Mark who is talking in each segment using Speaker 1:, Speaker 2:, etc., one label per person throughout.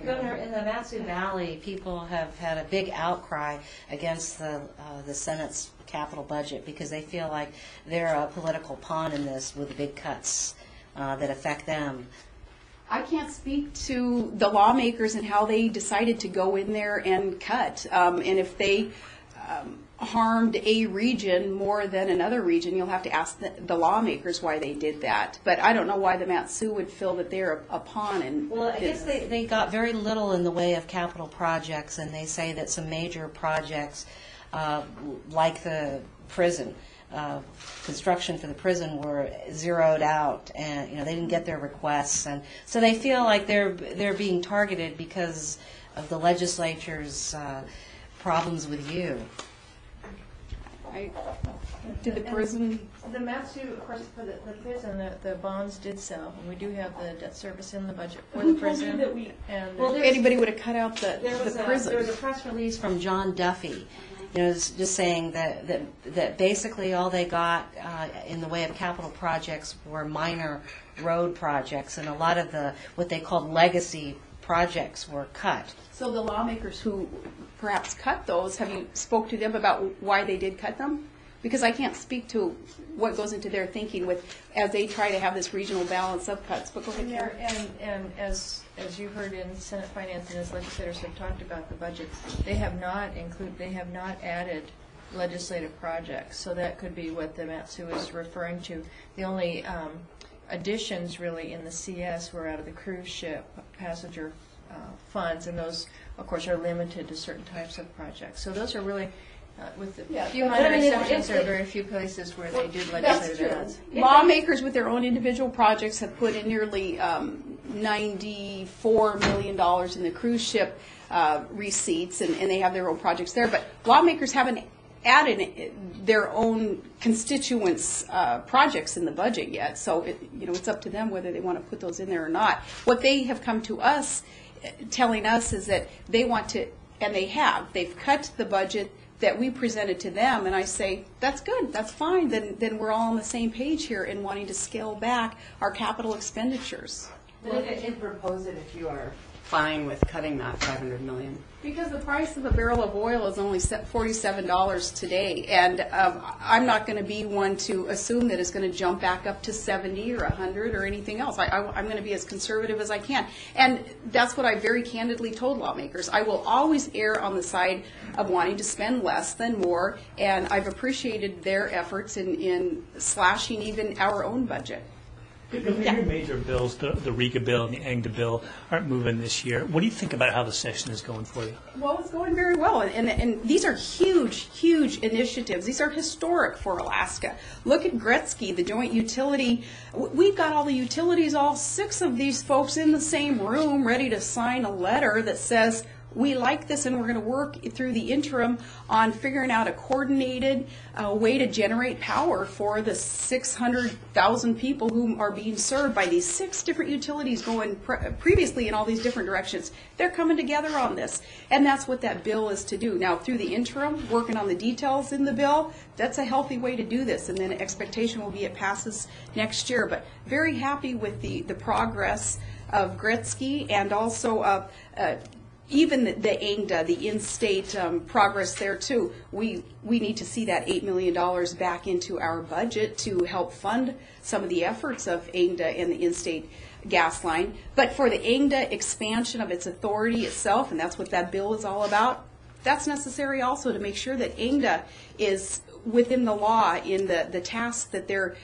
Speaker 1: Governor, in the Matsu Valley, people have had a big outcry against the Senate's capital budget because they feel like they're a political pawn in this with big cuts that affect them.
Speaker 2: I can't speak to the lawmakers and how they decided to go in there and cut. And if they harmed a region more than another region, you'll have to ask the lawmakers why they did that. But I don't know why the Matsu would feel that they're a pawn in
Speaker 1: Well, I guess they got very little in the way of capital projects, and they say that some major projects, like the prison, construction for the prison, were zeroed out, and they didn't get their requests, and so they feel like they're being targeted because of the legislature's problems with you.
Speaker 2: Did the prison?
Speaker 3: The Matsu, of course, for the prison, the bonds did sell, and we do have the debt service in the budget for the prison.
Speaker 2: Anybody would have cut out the prison.
Speaker 1: There was a press release from John Duffy, just saying that basically all they got in the way of capital projects were minor road projects, and a lot of what they called legacy projects were cut.
Speaker 2: So the lawmakers who perhaps cut those, have you spoke to them about why they did cut them? Because I can't speak to what goes into their thinking as they try to have this regional balance of cuts. But go ahead, Karen.
Speaker 3: And as you heard in Senate Finance and as legislators have talked about the budget, they have not added legislative projects. So that could be what the Matsu is referring to. The only additions really in the CS were out of the cruise ship passenger funds, and those, of course, are limited to certain types of projects. So those are really, with a few hundred exceptions, there are very few places where they did legislative ads.
Speaker 2: Lawmakers with their own individual projects have put in nearly $94 million in the cruise ship receipts, and they have their own projects there. But lawmakers haven't added their own constituents' projects in the budget yet. So it's up to them whether they want to put those in there or not. What they have come to us telling us is that they want to, and they've cut the budget that we presented to them, and I say, that's good, that's fine, then we're all on the same page here in wanting to scale back our capital expenditures.
Speaker 4: Well, and propose it if you are fine with cutting that $500 million.
Speaker 2: Because the price of a barrel of oil is only $47 today, and I'm not going to be one to assume that it's going to jump back up to 70 or 100 or anything else. I'm going to be as conservative as I can, and that's what I very candidly told lawmakers. I will always err on the side of wanting to spend less than more, and I've appreciated their efforts in slashing even our own budget.
Speaker 5: Your major bills, the REGA bill and the ANGDA bill, aren't moving this year. What do you think about how the session is going for you?
Speaker 2: Well, it's going very well, and these are huge, huge initiatives. These are historic for Alaska. Look at GRETC, the joint utility. We've got all the utilities, all 6 of these folks in the same room, ready to sign a letter that says, we like this, and we're going to work through the interim on figuring out a coordinated way to generate power for the 600,000 people who are being served by these 6 different utilities going previously in all these different directions. They're coming together on this, and that's what that bill is to do. Now, through the interim, working on the details in the bill, that's a healthy way to do this, and then expectation will be it passes next year. But very happy with the progress of GRETC, and also even the ANGDA, the in-state progress there too. We need to see that $8 million back into our budget to help fund some of the efforts of ANGDA and the in-state gas line. But for the ANGDA expansion of its authority itself, and that's what that bill is all about, that's necessary also to make sure that ANGDA is within the law in the tasks that they're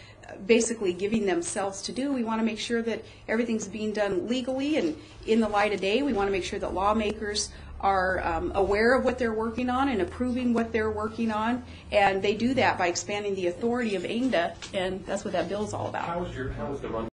Speaker 2: basically giving themselves to do. We want to make sure that everything's being done legally and in the light of day. We want to make sure that lawmakers are aware of what they're working on and approving what they're working on, and they do that by expanding the authority of ANGDA, and that's what that bill is all about.
Speaker 6: How was the run